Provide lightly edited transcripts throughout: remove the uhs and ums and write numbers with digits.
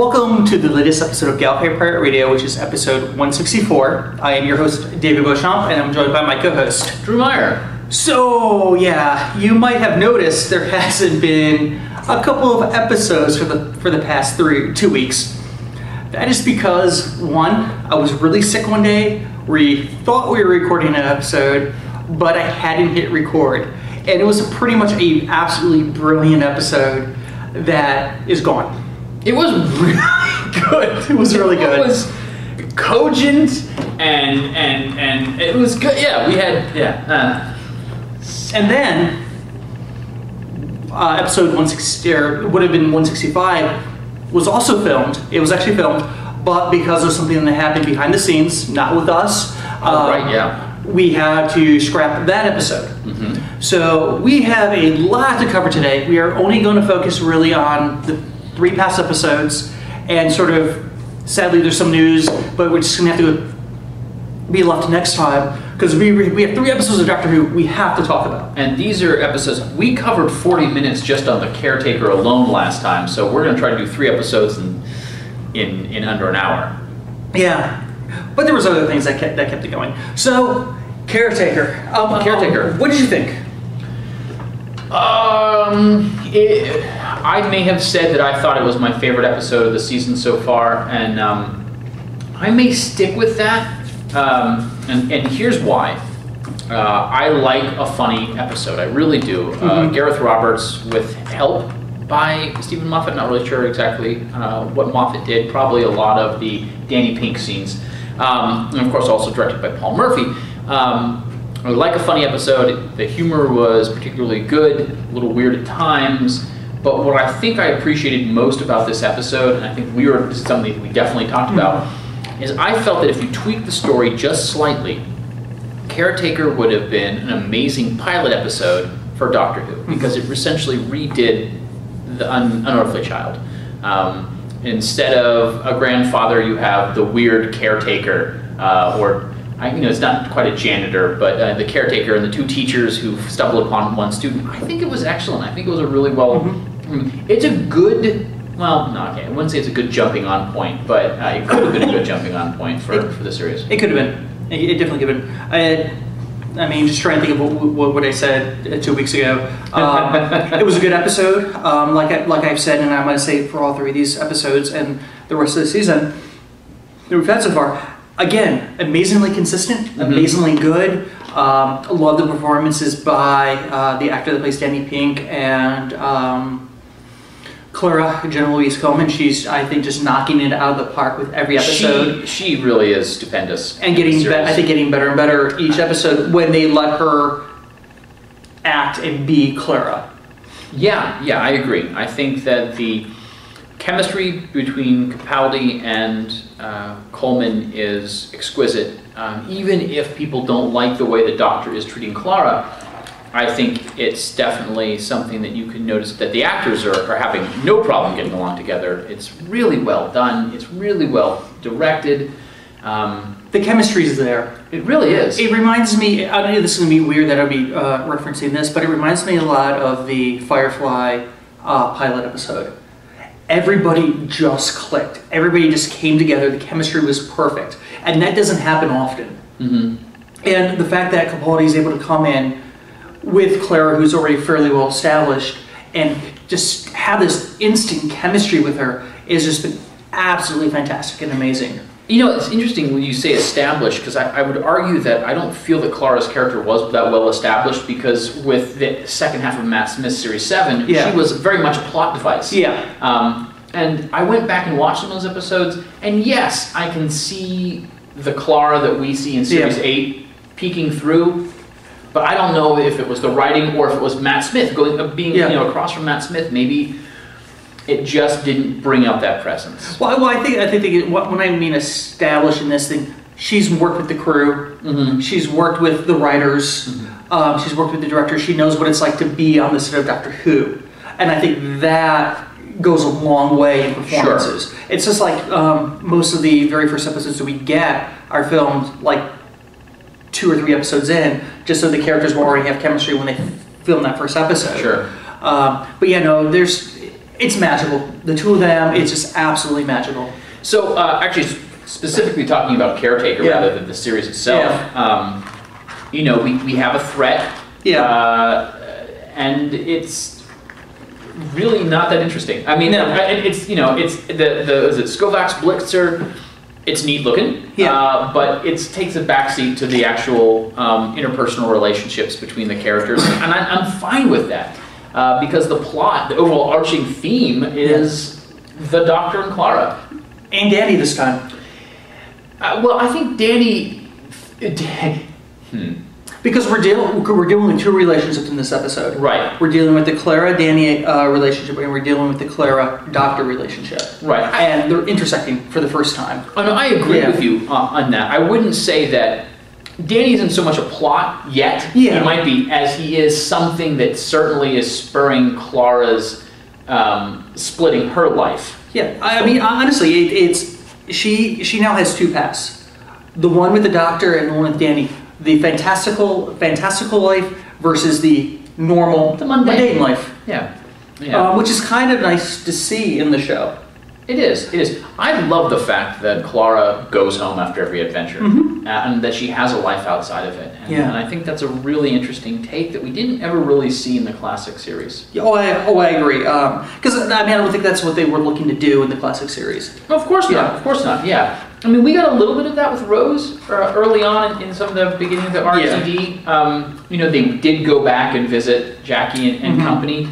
Welcome to the latest episode of Gallifrey Pirate Radio, which is episode 164. I am your host, David Beauchamp, and I'm joined by my co-host, Drew Meyer. So, yeah, you might have noticed there hasn't been a couple of episodes for the past 2 weeks. That is because, one, I was really sick one day. We thought we were recording an episode, but I hadn't hit record. And it was pretty much an absolutely brilliant episode that is gone. It was really good. It was really good. It was cogent and it was good. Yeah, we had And then episode 160, or it would have been 165, was also filmed. It was actually filmed, but because of something that happened behind the scenes, not with us. We had to scrap that episode. Mm-hmm. So we have a lot to cover today. We are only going to focus really on the 3 past episodes, and sort of, sadly there's some news, but we're just going to have to be left next time, because we have 3 episodes of Doctor Who we have to talk about. And these are episodes, we covered 40 minutes just on the Caretaker alone last time, so we're going to try to do 3 episodes in under an hour. Yeah, but there was other things that kept it going. So, Caretaker. Caretaker. What did you think? I may have said that I thought it was my favorite episode of the season so far, and I may stick with that. And here's why. I like a funny episode. I really do. Gareth Roberts, with help by Stephen Moffat, not really sure exactly what Moffat did, probably a lot of the Danny Pink scenes. And of course also directed by Paul Murphy. I like a funny episode. The humor was particularly good, a little weird at times, but what I think I appreciated most about this episode, and I think this is something that we definitely talked about, is I felt that if you tweak the story just slightly, Caretaker would have been an amazing pilot episode for Doctor Who, because it essentially redid the Unearthly Child. Instead of a grandfather, you have the weird caretaker, it's not quite a janitor, but the caretaker and the 2 teachers who stumbled upon one student. I think it was excellent. I think it was a really well... It's a good... Well, no, okay, I wouldn't say it's a good jumping on point, but it could have been a good jumping on point for the series. It could have been. It definitely could have been. I mean, just trying to think of what I said 2 weeks ago. It was a good episode, like I've said, and I'm going to say for all 3 of these episodes and the rest of the season that we've had so far. Again, amazingly consistent, amazingly good. I love the performances by the actor that plays Danny Pink and Clara, Jenna Louise Coleman. She's, I think, just knocking it out of the park with every episode. She really is stupendous. And getting better and better each episode when they let her act and be Clara. Yeah, I agree. I think that the chemistry between Capaldi and Coleman is exquisite. Even if people don't like the way the Doctor is treating Clara, I think it's definitely something that you can notice that the actors are having no problem getting along together. It's really well done. It's really well directed. The chemistry is there. It really is. It reminds me, I know this is going to be weird that I'll be referencing this, but it reminds me a lot of the Firefly pilot episode. Everybody just clicked. Everybody just came together. The chemistry was perfect. And that doesn't happen often. And the fact that Capaldi is able to come in with Clara, who's already fairly well established, and just have this instant chemistry with her is just been absolutely fantastic and amazing. You know, it's interesting when you say established, because I would argue that I don't feel that Clara's character was that well established, because with the second half of Matt Smith's Series 7, she was very much a plot device. And I went back and watched some of those episodes, and yes, I can see the Clara that we see in Series 8 peeking through, but I don't know if it was the writing or if it was Matt Smith being across from Matt Smith. Maybe it just didn't bring out that presence. Well, I think when I mean established in this thing, she's worked with the crew, she's worked with the writers, she's worked with the director. She knows what it's like to be on the set of Doctor Who, and I think that goes a long way in performances. Sure. It's just like most of the very first episodes that we get are filmed like 2 or 3 episodes in, just so the characters will already have chemistry when they film that first episode. Sure. But yeah, no, there's It's magical. The two of them, it's just absolutely magical. So actually, specifically talking about Caretaker rather than the series itself, you know, we have a threat, and it's really not that interesting. I mean, it's, you know, it's is it Skovac's Blitzer? It's neat looking, but it takes a backseat to the actual interpersonal relationships between the characters, and I'm fine with that because the plot, the overall arching theme is the Doctor and Clara. And Danny this time. Well, I think Danny... Because we're dealing with two relationships in this episode. Right. We're dealing with the Clara-Danny relationship, and we're dealing with the Clara-Doctor relationship. Right. And they're intersecting for the first time. Oh, no, I agree with you on that. I wouldn't say that Danny isn't so much a plot yet. He might be, as he is something that certainly is spurring Clara's splitting her life. Yeah, I mean, honestly, she now has two paths. The one with the Doctor and the one with Danny. The fantastical life versus the normal, the mundane life. Yeah. Which is kind of nice to see in the show. It is. I love the fact that Clara goes home after every adventure, and that she has a life outside of it. And I think that's a really interesting take that we didn't ever really see in the classic series. I agree. Because I mean, I don't think that's what they were looking to do in the classic series. No, of course not. Of course not. Yeah. I mean, we got a little bit of that with Rose early on in some of the beginning of the RTD. You know, they did go back and visit Jackie and company.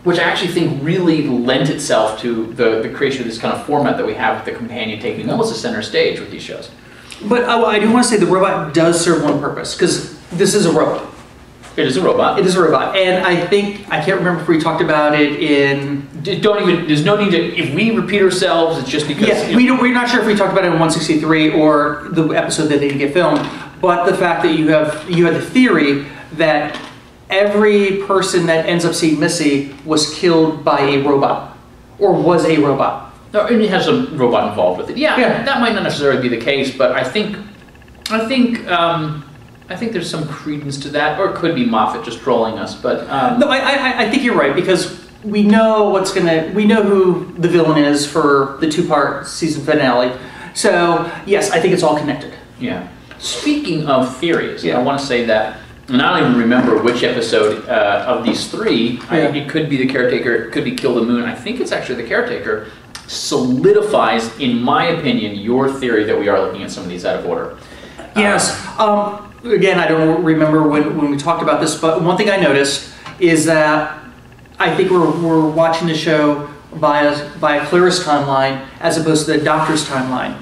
Which I actually think really lent itself to the creation of this kind of format that we have with the companion taking almost a center stage with these shows. But I do want to say the robot does serve one purpose, because this is a robot. It is a robot. It is a robot, and I can't remember if we talked about it in... There's no need to, if we repeat ourselves, it's just because... Yeah, we're not sure if we talked about it in 163 or the episode that didn't get filmed, but the fact that you had the theory that every person that ends up seeing Missy was killed by a robot, or was a robot. No, and it has some robot involved with it. Yeah, that might not necessarily be the case, but I think there's some credence to that, or it could be Moffat just trolling us. But no, I think you're right, because we know who the villain is for the two-part season finale. So yes, I think it's all connected. Yeah. Speaking of theories, I want to say that. And I don't even remember which episode of these three. It could be the Caretaker, it could be Kill the Moon. I think it's actually the Caretaker. Solidifies, in my opinion, your theory that we are looking at some of these out of order. Yes. Again, I don't remember when we talked about this, but one thing I noticed is that I think we're watching the show via Clara's timeline as opposed to the Doctor's timeline,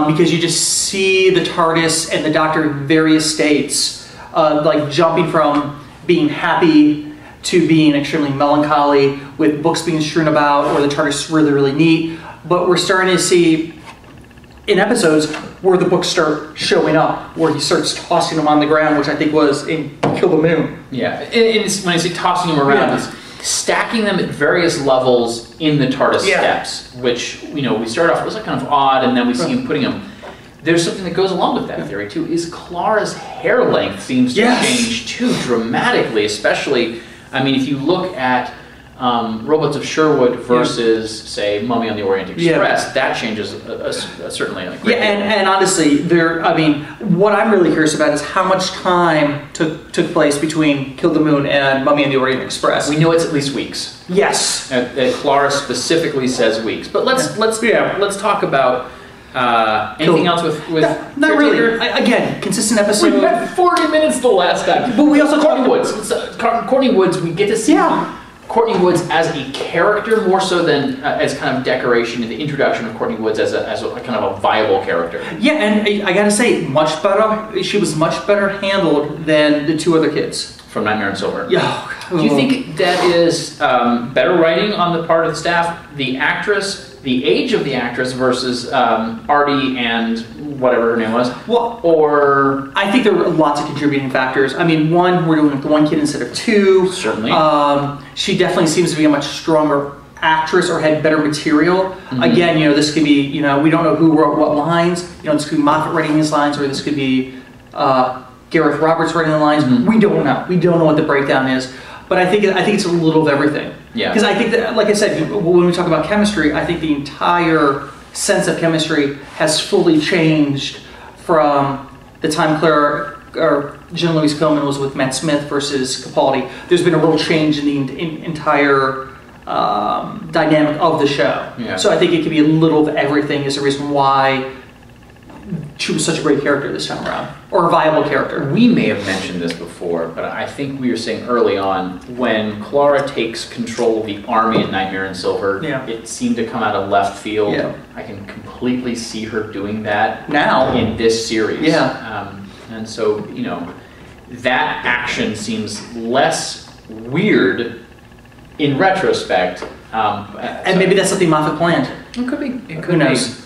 because you just see the TARDIS and the Doctor in various states. Like jumping from being happy to being extremely melancholy, with books being strewn about, or the TARDIS really, really neat. But we're starting to see in episodes where the books start showing up, where he starts tossing them on the ground, which I think was in Kill the Moon. Yeah, and when I say tossing them around, it's stacking them at various levels in the TARDIS steps, which, you know, we start off, it was like kind of odd, and then we see him putting them. There's something that goes along with that theory too, is Clara's hair length seems to change too dramatically, especially, I mean, if you look at Robots of Sherwood versus, say, Mummy on the Orient Express, that changes certainly. And honestly, what I'm really curious about is how much time took place between Kill the Moon and Mummy on the Orient Express. We know it's at least weeks. Yes. Clara specifically says weeks, but let's talk about. Anything else with not really. Again, consistent episode. We had 40 minutes the last time. But we also Courtney Woods. Courtney Woods. We get to see Courtney Woods as a character more so than as kind of decoration in the introduction of Courtney Woods as a kind of a viable character. Yeah, and I gotta say, much better. She was much better handled than the two other kids from Nightmare on Silver. Yeah. Do you think that is better writing on the part of the staff? The actress. The age of the actress versus Artie and whatever her name was? Well, or... I think there were lots of contributing factors. I mean, one, we're doing it with one kid instead of two. Certainly. She definitely seems to be a much stronger actress or had better material. Again, you know, this could be, you know, we don't know who wrote what lines. You know, this could be Moffat writing these lines, or this could be Gareth Roberts writing the lines. We don't know. We don't know what the breakdown is. But I think it's a little of everything. Yeah. Because I think that, like I said, when we talk about chemistry, I think the entire sense of chemistry has fully changed from the time Jean Louis Pillman was with Matt Smith versus Capaldi. There's been a real change in the entire dynamic of the show. Yeah. So I think it could be a little of everything is the reason why she was such a great character this time around, or a viable character. We may have mentioned this before, but I think we were saying early on, when Clara takes control of the army in Nightmare in Silver, it seemed to come out of left field. Yeah. I can completely see her doing that now in this series. Yeah. And so, you know, that action seems less weird in retrospect. And maybe that's something Moffat planned. It could be. It could Who knows? be.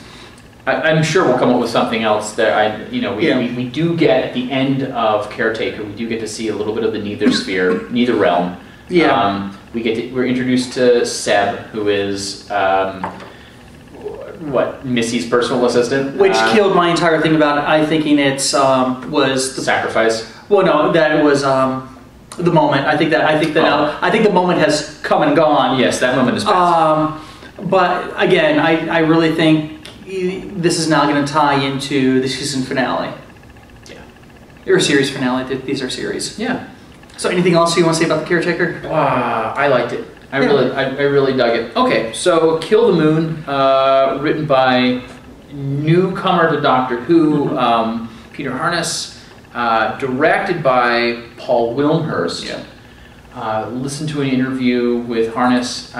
I'm sure we'll come up with something else that we do get at the end of Caretaker. We do get to see a little bit of the Neither Sphere, Neither Realm. Yeah. We're introduced to Seb, who is Missy's personal assistant, which killed my entire thing about it. I thinking was the sacrifice. Well, no, that was the moment. I think the moment has come and gone. Yes, that moment is past. But again, I really think this is now going to tie into the season finale. Yeah. Or series finale. These are series. Yeah. So anything else you want to say about the Caretaker? I liked it. I really dug it. Okay, so Kill the Moon, written by newcomer to Doctor Who, Peter Harness, directed by Paul Wilmhurst. Yeah. Listened to an interview with Harness.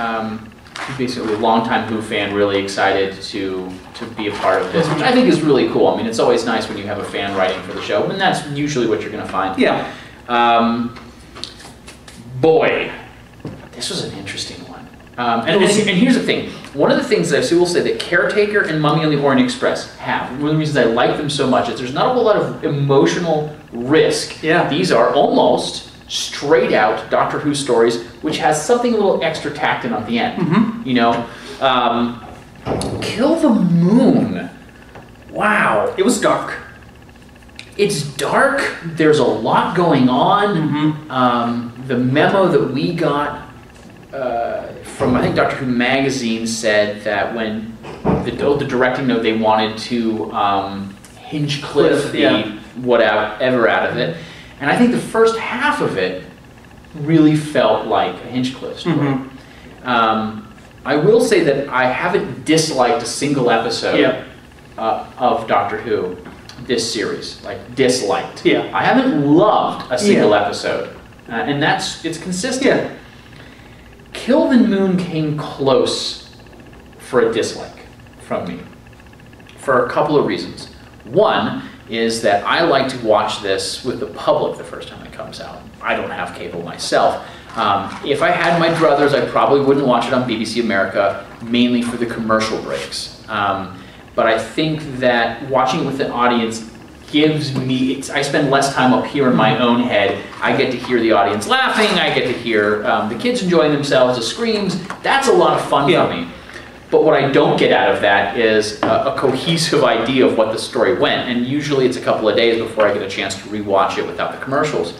He's basically a longtime Who fan, really excited to be a part of this, which I think is really cool. I mean, it's always nice when you have a fan writing for the show, and that's usually what you're going to find. Yeah. Boy, this was an interesting one. And here's the thing. One of the things that I will say that Caretaker and Mummy on the Orient Express have, one of the reasons I like them so much is there's not a whole lot of emotional risk. Yeah. These are almost straight out Doctor Who stories, which has something a little extra tacked in at the end. Mm-hmm. You know, Kill the Moon. Wow, it was dark. It's dark. There's a lot going on. Mm-hmm. The memo that we got from I think Doctor Who magazine said that when the directing note they wanted to Hinchcliffe whatever out of it. And I think the first half of it really felt like a Hinchcliffe story. Mm-hmm. I will say that I haven't disliked a single episode of Doctor Who this series. Like, disliked. Yeah. I haven't loved a single episode. And it's consistent. Yeah. Kill the Moon came close for a dislike from me. For a couple of reasons. One is that I like to watch this with the public the first time it comes out. I don't have cable myself. If I had my druthers, I probably wouldn't watch it on BBC America, mainly for the commercial breaks. But I think that watching it with an audience gives me, I spend less time up here in my own head. I get to hear the audience laughing, I get to hear the kids enjoying themselves, the screams. That's a lot of fun for me. But what I don't get out of that is a cohesive idea of what the story went. And usually it's a couple of days before I get a chance to rewatch it without the commercials.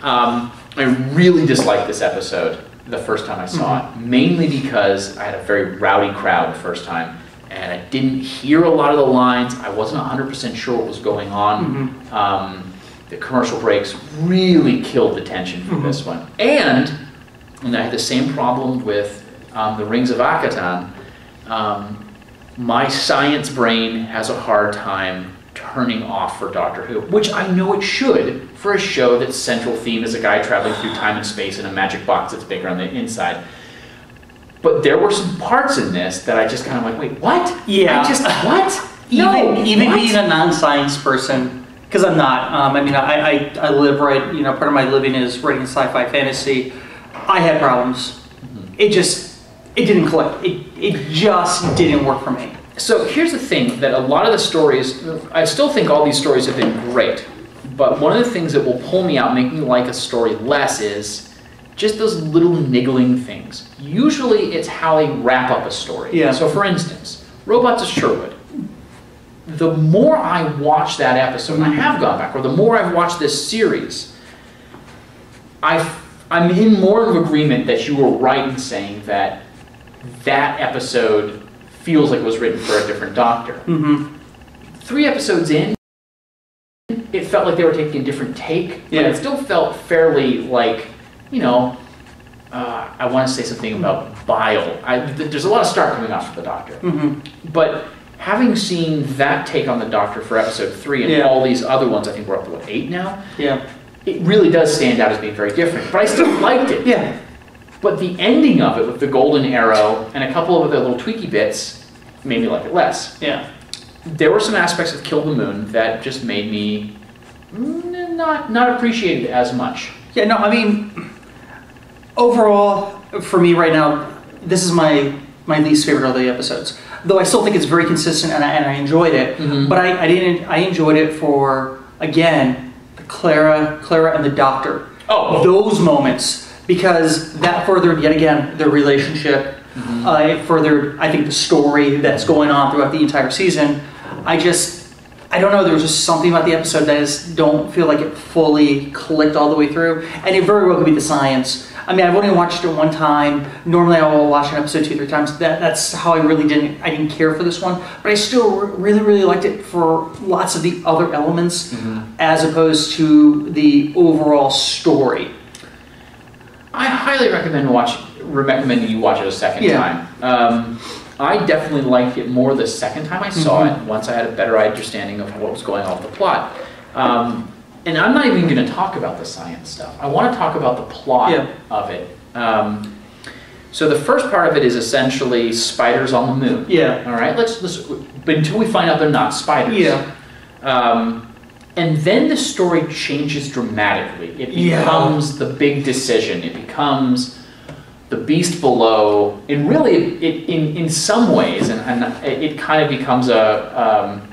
I really disliked this episode the first time I saw it, mainly because I had a very rowdy crowd the first time. And I didn't hear a lot of the lines. I wasn't 100% sure what was going on. The commercial breaks really killed the tension for this one. And I had the same problem with The Rings of Akatan. My science brain has a hard time turning off for Doctor Who, which I know it should for a show that's central theme is a guy traveling through time and space in a magic box that's bigger on the inside. But there were some parts in this that I just kind of like, wait, what? Yeah. What? Even being a non-science person, because I'm not. I mean, I live right. Part of my living is writing sci-fi fantasy. I had problems. It didn't click. It just didn't work for me. So here's the thing, that a lot of the stories, I still think all these stories have been great, but one of the things that will pull me out, make me like a story less, is just those little niggling things. Usually it's how they wrap up a story. Yeah. So for instance, Robots of Sherwood. The more I watch that episode, and I have gone back, or the more I've watched this series, I I'm in more of agreement that you were right in saying that that episode feels like it was written for a different Doctor. Mm-hmm. 3 episodes in, it felt like they were taking a different take, but it still felt fairly like, you know, I want to say something about bile. There's a lot of starch coming off of the Doctor. Mm-hmm. But having seen that take on the Doctor for episode 3 and all these other ones, I think we're up to, what, 8 now? Yeah. It really does stand out as being very different. But I still liked it. Yeah. But the ending of it with the golden arrow and a couple of other little tweaky bits made me like it less. Yeah. There were some aspects of Kill the Moon that just made me not appreciate it as much. Yeah, no, I mean, overall, for me right now, this is my least favorite of the episodes. Though I still think it's very consistent and I enjoyed it. Mm-hmm. But I enjoyed it for, again, Clara and the Doctor. Oh. Those moments, because that furthered, yet again, their relationship. Mm-hmm. It furthered, I think, the story that's going on throughout the entire season. I don't know, there was just something about the episode that I just don't feel like it fully clicked all the way through. And it very well could be the science. I mean, I've only watched it one time. Normally I will watch an episode 2-3 times. That's how I didn't care for this one. But I still really liked it for lots of the other elements as opposed to the overall story. I highly recommend recommending you watch it a second time. I definitely liked it more the second time I saw it, once I had a better understanding of what was going on with the plot. And I'm not even going to talk about the science stuff. I want to talk about the plot of it. So the first part of it is essentially spiders on the moon. Yeah. All right. But until we find out they're not spiders. Yeah. And then the story changes dramatically. It becomes the big decision. It becomes the beast below, and really, in some ways, and it kind of becomes a.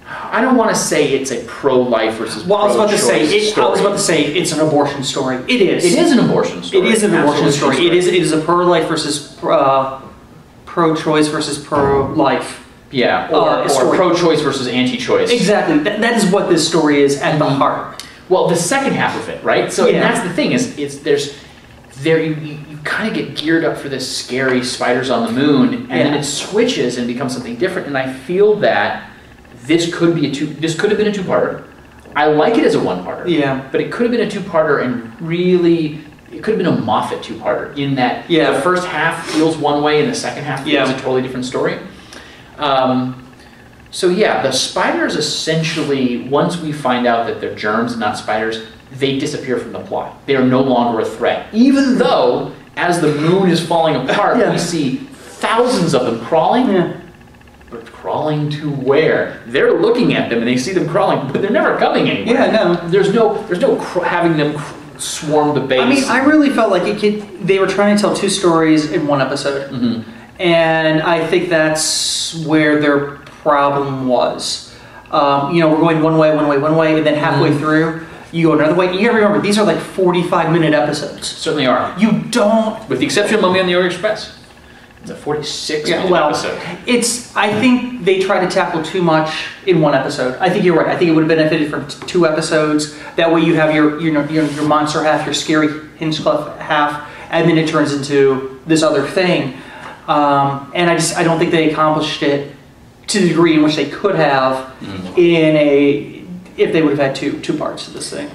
I don't want to say it's a pro-life versus I was about to say story. it's an abortion story. It is. It is an abortion story. It is an abortion story. It is a pro-life versus pro-choice versus pro-life. Yeah, or pro-choice versus anti-choice. Exactly. That is what this story is at the heart. Well, the second half of it, right? So and that's the thing you kind of get geared up for this scary spiders on the moon, and then it switches and becomes something different. And I feel that this could have been a two-parter. I like it as a one-parter. But it could have been a two-parter, and really, it could have been a Moffat two-parter in that the first half feels one way and the second half feels a totally different story. So the spiders essentially, once we find out that they're germs and not spiders, they disappear from the plot. They are no longer a threat. Even though, as the moon is falling apart, we see thousands of them crawling. But crawling to where? They're looking at them and they see them crawling, but they're never coming anywhere. Yeah, no. There's no having them swarm the base. I mean, I really felt like they were trying to tell 2 stories in one episode. And I think that's where their problem was. We're going one way, and then halfway through, you go another way. You gotta remember, these are like 45-minute episodes. Certainly are. You don't... With the exception of Mummy on the Orient Express. It's a 46-minute episode. I think they try to tackle too much in one episode. I think you're right. I think it would have benefited from 2 episodes. That way you have your monster half, your scary Hinchcliffe half, and then it turns into this other thing. And I don't think they accomplished it to the degree in which they could have if they would have had two parts to this thing.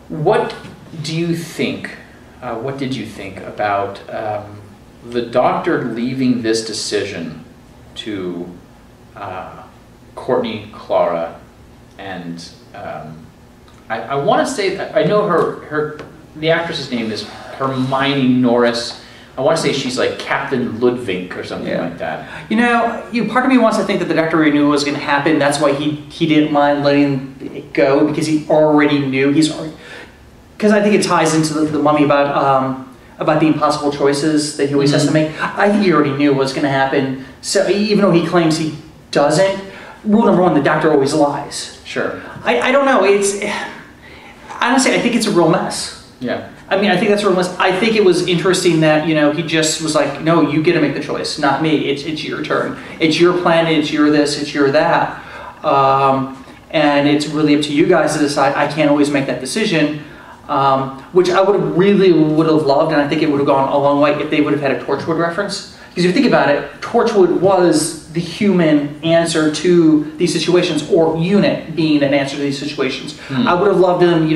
What do you think? What did you think about the Doctor leaving this decision to Courtney, Clara, and I want to say I know the actress's name is Hermione Norris. I want to say she's like Captain Ludwig or something like that. Part of me wants to think that the Doctor already knew what was going to happen. That's why he didn't mind letting it go, because he already knew. Because I think it ties into the Mummy about the impossible choices that he always has to make. I think he already knew what was going to happen. So even though he claims he doesn't, rule number 1, the Doctor always lies. Sure. I don't know. Honestly, I think it's a real mess. Yeah. I mean, I think that's a real mess. I think it was interesting that, he just was like, no, you get to make the choice, not me. It's your turn. It's your planet, it's your this, it's your that. And it's really up to you guys to decide. I can't always make that decision. which I would have loved, and I think it would have gone a long way if they would have had a Torchwood reference. Because if you think about it, Torchwood was the human answer to these situations, or Unit being an answer to these situations. I would have loved them,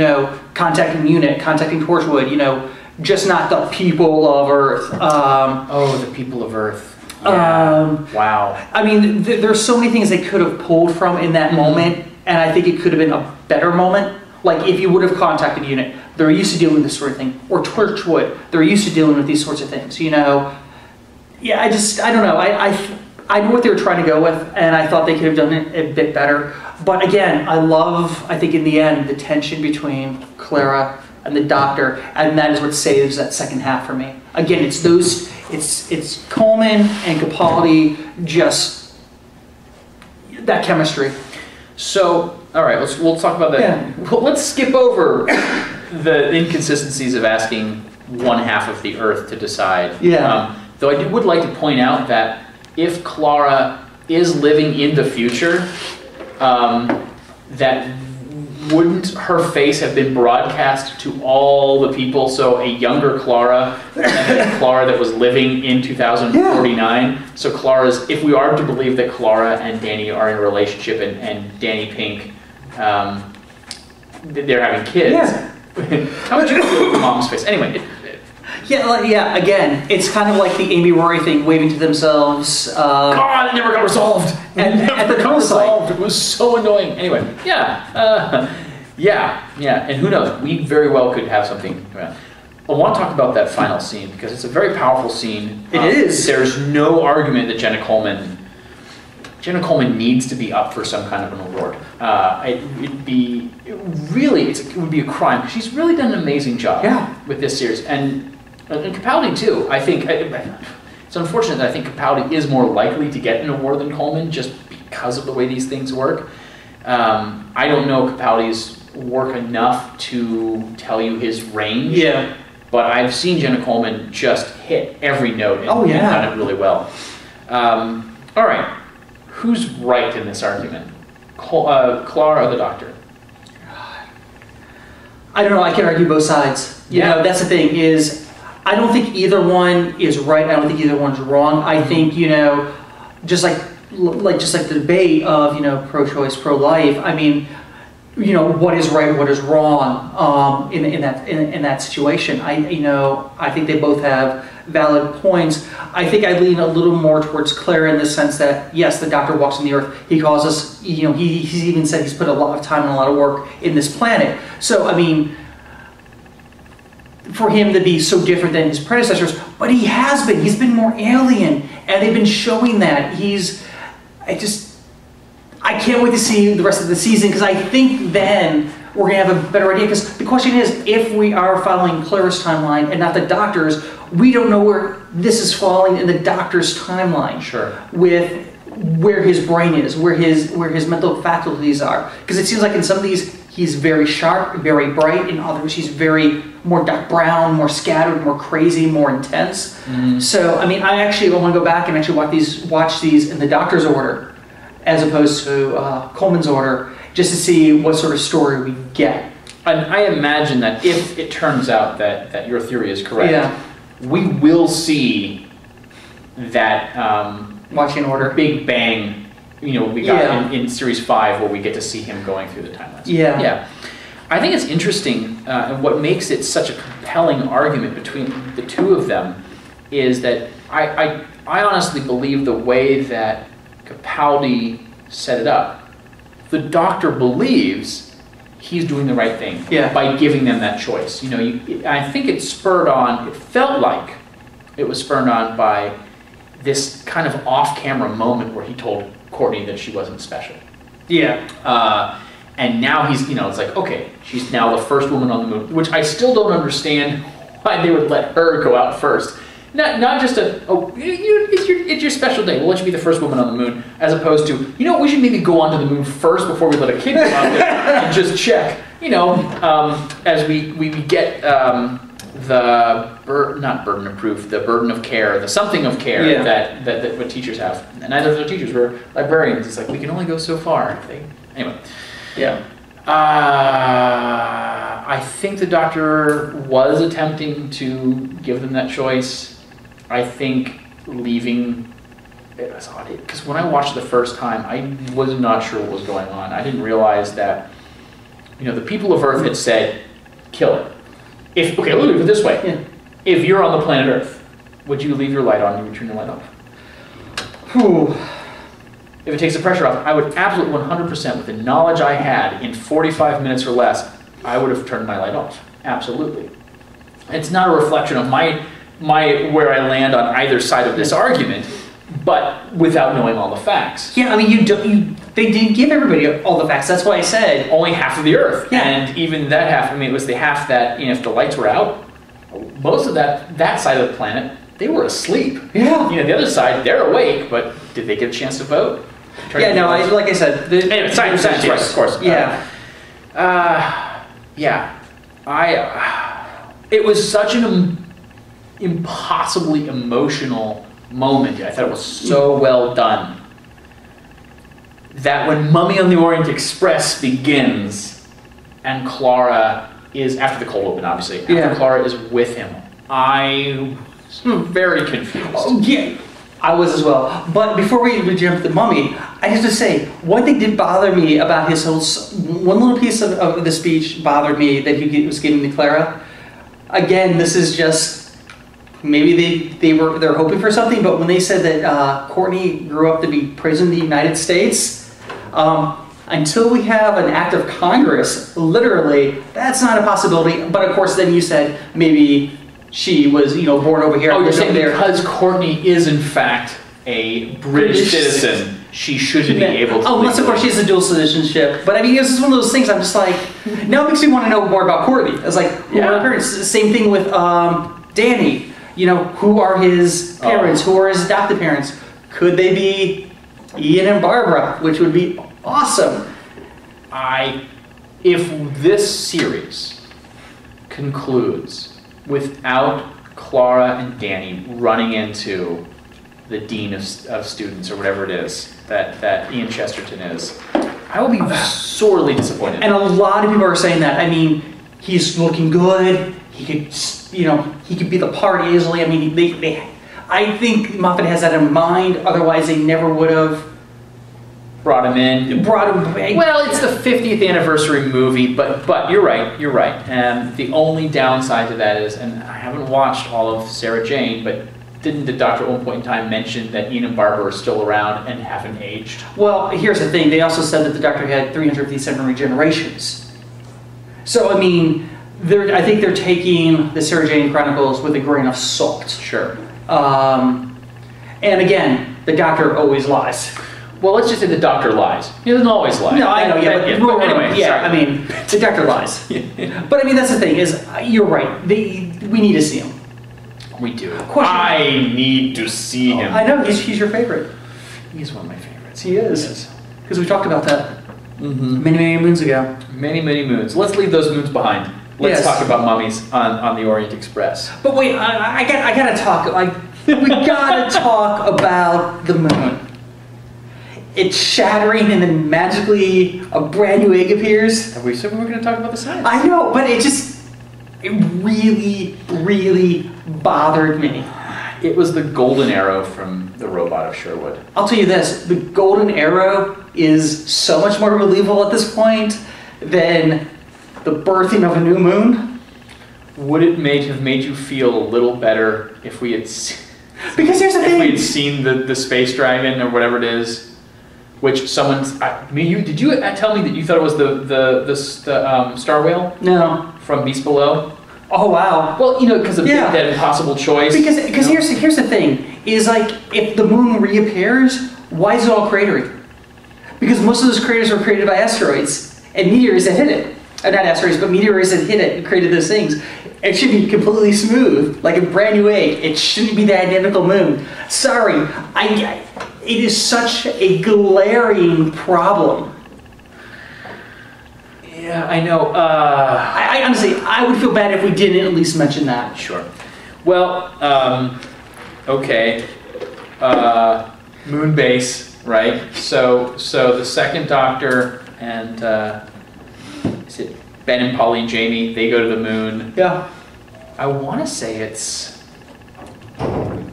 contacting Unit, contacting Torchwood, just not the people of Earth. The people of Earth. Yeah. Wow. I mean, there's so many things they could have pulled from in that moment, and I think it could have been a better moment. Like if you would have contacted Unit, they're used to dealing with this sort of thing, or Torchwood, they're used to dealing with these sorts of things. Yeah, I don't know. I know what they were trying to go with, and I thought they could have done it a bit better. But again, I think in the end, the tension between Clara and the Doctor, and that is what saves that second half for me. Again, it's Coleman and Capaldi, just that chemistry. So, all right, we'll talk about that. Yeah. Well, let's skip over the inconsistencies of asking one half of the Earth to decide. Yeah. Though I would like to point out that if Clara is living in the future, that wouldn't her face have been broadcast to all the people? So a younger Clara and a Clara that was living in 2049. Yeah. So if we are to believe that Clara and Danny are in a relationship, and Danny Pink, they're having kids. Yeah. How would you feel with mom's face? Anyway. Yeah, again, it's kind of like the Amy Rory thing, waving to themselves. God, it never got resolved. And at the resolved. It was so annoying. Anyway, yeah, and who knows? We very well could have something. I want to talk about that final scene, because it's a very powerful scene. It is. There's no argument that Jenna Coleman needs to be up for some kind of an award. It would be a crime. She's really done an amazing job with this series, and Capaldi too. I think it's unfortunate that I think Capaldi is more likely to get an award than Coleman, just because of the way these things work. I don't know Capaldi's work enough to tell you his range. Yeah. But I've seen Jenna Coleman just hit every note and done it really well. All right. Who's right in this argument? Clara or the Doctor? I don't know. I can argue both sides. That's the thing is, I don't think either one is right. I don't think either one's wrong. I think just like the debate of pro-choice, pro-life. I mean, what is right, what is wrong in that situation. I think they both have valid points. I think I lean a little more towards Clara in the sense that yes, the Doctor walks on the Earth. He calls us. He's even said he's put a lot of time and a lot of work in this planet. So I mean, for him to be so different than his predecessors, but he has been. He's been more alien, and they've been showing that. I can't wait to see the rest of the season, because I think then we're going to have a better idea. Because the question is, if we are following Clara's timeline and not the Doctor's, we don't know where this is falling in the Doctor's timeline. Sure. With where his brain is, where his mental faculties are. Because it seems like in some of these, he's very sharp, very bright. In others, he's very more dark brown, more scattered, more crazy, more intense. So, I mean, I want to go back and actually watch these in the Doctor's order, as opposed to Coleman's order, just to see what sort of story we get. And I imagine that if it turns out that your theory is correct, we will see that watching order big bang, we got in series 5, where we get to see him going through the timelines. Yeah. I think it's interesting, and what makes it such a compelling argument between the two of them is that I honestly believe the way that Capaldi set it up, the Doctor believes he's doing the right thing by giving them that choice. I think it felt like it was spurred on by this kind of off-camera moment where he told Courtney that she wasn't special. Yeah. And now he's, it's like, okay, she's now the first woman on the moon, which I still don't understand why they would let her go out first. Not just it's your special day. We'll let you be the first woman on the moon, as opposed to, we should maybe go onto the moon first before we let a kid go out there and just check. As we get not burden of proof, the burden of care, the something of care that what teachers have. And neither of their teachers were librarians. It's like, we can only go so far. Anyway. Yeah. I think the Doctor was attempting to give them that choice. I think leaving it was odd because when I watched it the first time, I was not sure what was going on. I didn't realize that the people of Earth had said, "Kill it." Okay, look at it this way: if you're on the planet Earth, would you leave your light on and you turn your light off? Whew. If it takes the pressure off, I would absolutely 100%, with the knowledge I had, in 45 minutes or less, I would have turned my light off. Absolutely. It's not a reflection of my where I land on either side of this argument, but without knowing all the facts. Yeah, I mean, they didn't give everybody all the facts. That's why I said only half of the Earth. Yeah. And even that half, I mean, it was the half that, if the lights were out, most of that side of the planet, they were asleep. Yeah. The other side, they're awake, but did they get a chance to vote? Yeah, no, like I said, anyway, science, right, of course. Yeah. It was such an impossibly emotional moment. I thought it was so well done that when Mummy on the Orient Express begins and Clara is, after the cold open obviously, after Clara is with him, I was very confused. Oh, yeah. I was as well. But before we jump to the Mummy, I have to say, one thing did bother me about his whole... One little piece of the speech bothered me that he was giving to Clara. Again, this is just... Maybe they're hoping for something, but when they said that Courtney grew up to be President of the United States, until we have an act of Congress, literally, that's not a possibility. But of course, then you said maybe... She was, born over here. Oh, you're saying because Courtney is in fact a British citizen, she shouldn't be able to. Unless, of course, she has a dual citizenship. But I mean, it's just one of those things. I'm just like, now it makes me want to know more about Courtney. It's like, who are her parents? Same thing with Danny. Who are his parents? Who are his adopted parents? Could they be Ian and Barbara? Which would be awesome. If this series concludes without Clara and Danny running into the dean of students or whatever it is that Ian Chesterton is, I will be sorely disappointed. And a lot of people are saying that. I mean, he's looking good. He could, he could be the part easily. I mean, I think Moffat has that in mind. Otherwise, they never would have brought him in. Well, it's the 50th anniversary movie, but you're right. And the only downside to that is, and I haven't watched all of Sarah Jane, but didn't the Doctor at one point in time mention that Ian and Barbara are still around and haven't aged? Well, here's the thing. They also said that the Doctor had 357 regenerations. So, I mean, I think they're taking the Sarah Jane Chronicles with a grain of salt. Sure. And again, the Doctor always lies. Well, let's just say the Doctor lies. He doesn't always lie. No, I know, but anyway, sorry. I mean, the Doctor lies. But I mean, that's the thing, is you're right. We need to see him. We do. I need to see him. I know, he's your favorite. He's one of my favorites. He is. Because we talked about that many, many moons ago. Many, many moons. Let's leave those moons behind. Let's talk about mummies on the Orient Express. But wait, I gotta talk. We gotta talk about the moon. It's shattering, and then magically a brand new egg appears. Have we said we were going to talk about the science? I know, but it really, really bothered me. It was the golden arrow from the robot of Sherwood. I'll tell you this, the golden arrow is so much more believable at this point than the birthing of a new moon. Would it have made you feel a little better if we had because here's the thing. If we had seen the space dragon or whatever it is? Which did you tell me that you thought it was the star whale? No. From Beast Below? Oh wow. Well, because of that impossible choice. Because here's the thing, is like if the moon reappears, why is it all cratery? Because most of those craters were created by asteroids and meteors that hit it. Not asteroids, but meteors that hit it and created those things. It should be completely smooth, like a brand new egg. It shouldn't be the identical moon. Sorry, it is such a glaring problem. Yeah, I know. I honestly, I would feel bad if we didn't at least mention that. Sure. Well, okay. Moon base, right? So the second Doctor and is it Ben and Polly and Jamie, they go to the moon. Yeah. I want to say it's...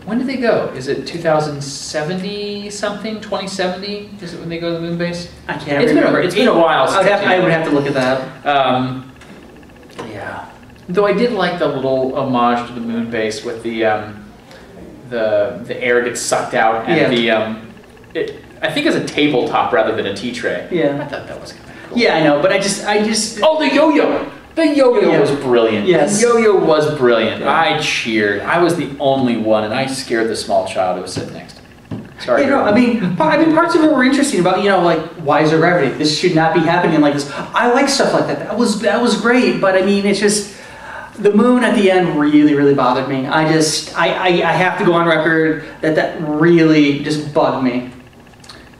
When did they go? Is it 2070 something? 2070? Is it when they go to the moon base? I can't remember. It's been a while since I would have to look at that. Yeah. Though I did like the little homage to the moon base with the air gets sucked out and I think it's a tabletop rather than a tea tray. Yeah. I thought that was kind of cool. Yeah, I know, but I just. Oh, the yo-yo! The yo-yo was brilliant. Yes. The yo-yo was brilliant. Yeah. I cheered. I was the only one, and I scared the small child who was sitting next to me. Sorry. You know, I mean, parts of it were interesting about, like, why is there gravity? This should not be happening like this. I like stuff like that. That was great, but I mean, it's just the moon at the end really, really bothered me. I have to go on record that really just bugged me.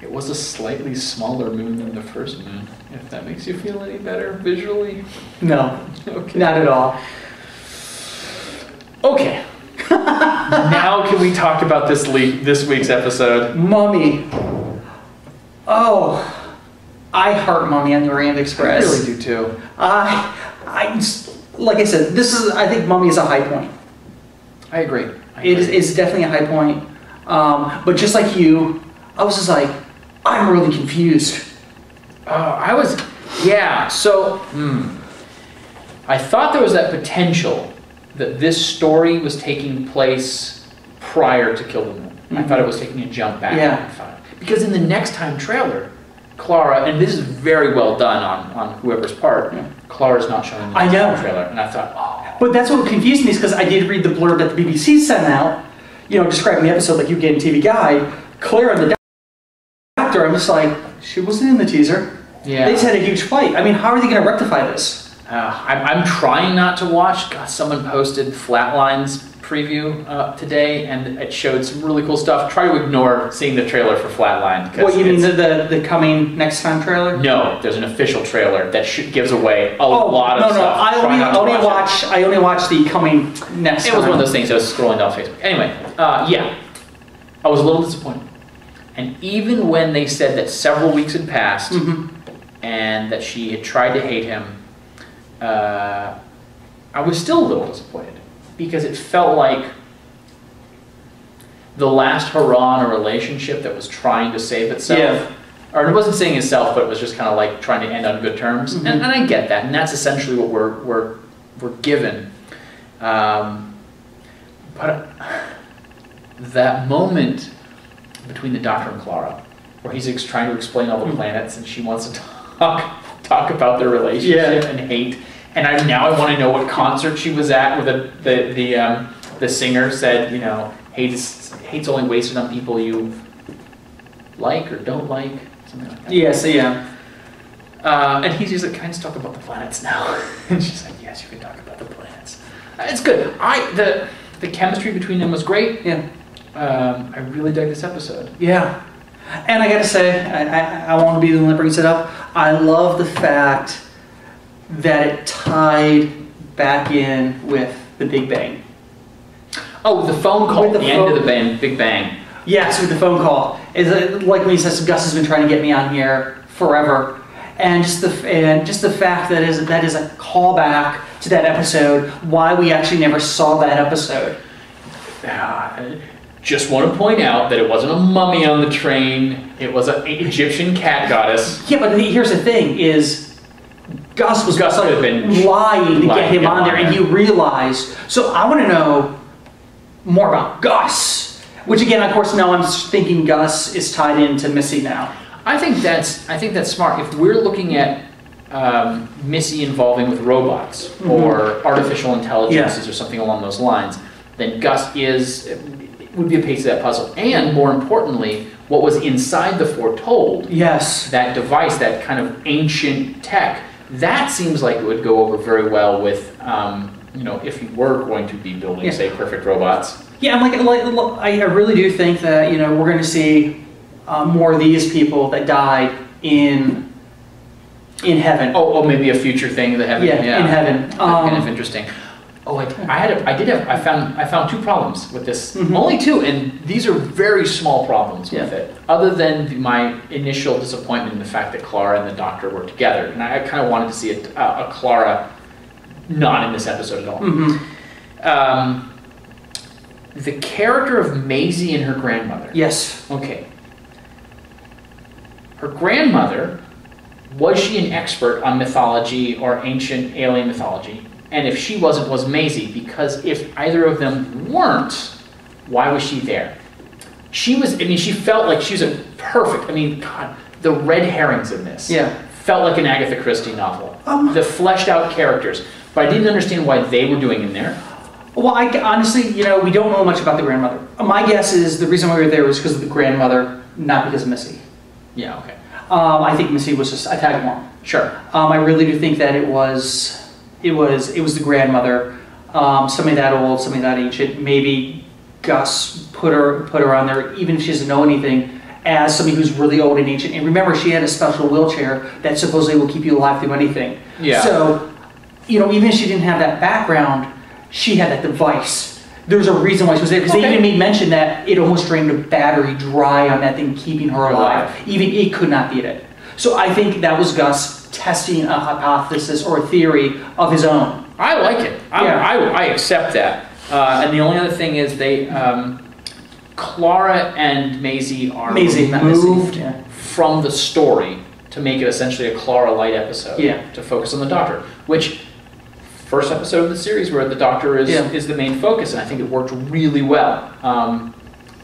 It was a slightly smaller moon than the first moon, if that makes you feel any better visually. No, Okay. not at all. Okay. Now can we talk about this week's episode? Mummy. Oh, I heart Mummy on the Orient Express. I really do too. Like I said, I think Mummy is a high point. I agree. It's definitely a high point. But just like you, I was just like, I'm really confused. So, I thought there was that potential that this story was taking place prior to Kill the Moon. I thought it was taking a jump back. Yeah. Because in the next time trailer, Clara, and this is very well done on whoever's part, Clara's not showing the next time trailer. And I thought, oh. But that's what confused me, is because I did read the blurb that the BBC sent out, describing the episode like you get in TV Guide. Clara and the doctor, I'm just like, she wasn't in the teaser. Yeah. They just had a huge fight. I mean, how are they going to rectify this? I'm trying not to watch. God, someone posted Flatlines preview today, and it showed some really cool stuff. Try to ignore seeing the trailer for Flatline. What, you mean the coming next time trailer? No, there's an official trailer that gives away a lot of stuff. I only watched the coming next time. It was one of those things I was scrolling down Facebook. Anyway, I was a little disappointed. And even when they said that several weeks had passed and that she had tried to hate him, I was still a little disappointed, because it felt like the last hurrah on a relationship that was trying to save itself. Yeah. Or it wasn't saving itself, but it was just kind of like trying to end on good terms. And I get that, and that's essentially what we're given. But that moment between the Doctor and Clara, where he's trying to explain all the planets, and she wants to talk about their relationship and hate. And I want to know what concert she was at, where the singer said, hate's only wasted on people you like or don't like, something like that. Yes, and he's just like, can I just talk about the planets now? And she's like, yes, you can talk about the planets. It's good. The chemistry between them was great. Yeah. I really dug this episode. Yeah. And I gotta say, I want to be the one that brings it up. I love the fact that it tied back in with the Big Bang. Oh, the phone call at the end of the Big Bang. Yes, with the phone call. Like when he says, Gus has been trying to get me on here forever. And just the fact that is a callback to that episode, why we actually never saw that episode. Just want to point out that it wasn't a mummy on the train. It was an Egyptian cat goddess. Yeah, but here's the thing, is Gus could have been lying to get him on there, and you realized. So I want to know more about Gus, which again, of course, now I'm thinking Gus is tied into Missy now. I think that's smart. If we're looking at Missy involving with robots or artificial intelligences or something along those lines, then Gus would be a piece of that puzzle. And more importantly, what was inside the Foretold, that device, that kind of ancient tech, that seems like it would go over very well with, if you were going to be building, say, perfect robots. Yeah, I really do think that, we're going to see more of these people that died in heaven. Oh, maybe a future thing that heaven. Yeah, in heaven. Kind of interesting. Oh, I found two problems with this. Mhm. Only two, and these are very small problems with Yeah. it. Other than my initial disappointment in the fact that Clara and the Doctor were together, and I kind of wanted to see a Clara not in this episode at all. Mm-hmm. The character of Maisie and her grandmother. Yes. Okay. Her grandmother, was she an expert on mythology or ancient alien mythology? And if she wasn't, was Maisie? Because if either of them weren't, why was she there? She was, I mean, she felt like she was a perfect, I mean, God, the red herrings in this felt like an Agatha Christie novel. The fleshed out characters. But I didn't understand why they were doing in there. Well, honestly, we don't know much about the grandmother. My guess is the reason why we were there was because of the grandmother, not because of Missy. Yeah, okay. I think Missy was just a tag along. Sure. I really do think that it was the grandmother, somebody that old, somebody that ancient. Maybe Gus put her on there, even if she doesn't know anything, as somebody who's really old and ancient. And remember, she had a special wheelchair that supposedly will keep you alive through anything. Yeah. So, even if she didn't have that background, she had that device. There's a reason why she was there, because they even made mention that it almost drained the battery dry on that thing, keeping her alive. Even it could not beat it. So I think that was Gus testing a hypothesis or a theory of his own. I like it. I accept that. And the only other thing is Clara and Maisie are removed from the story to make it essentially a Clara light episode. To focus on the Doctor, which first episode of the series where the Doctor is the main focus, and I think it worked really well.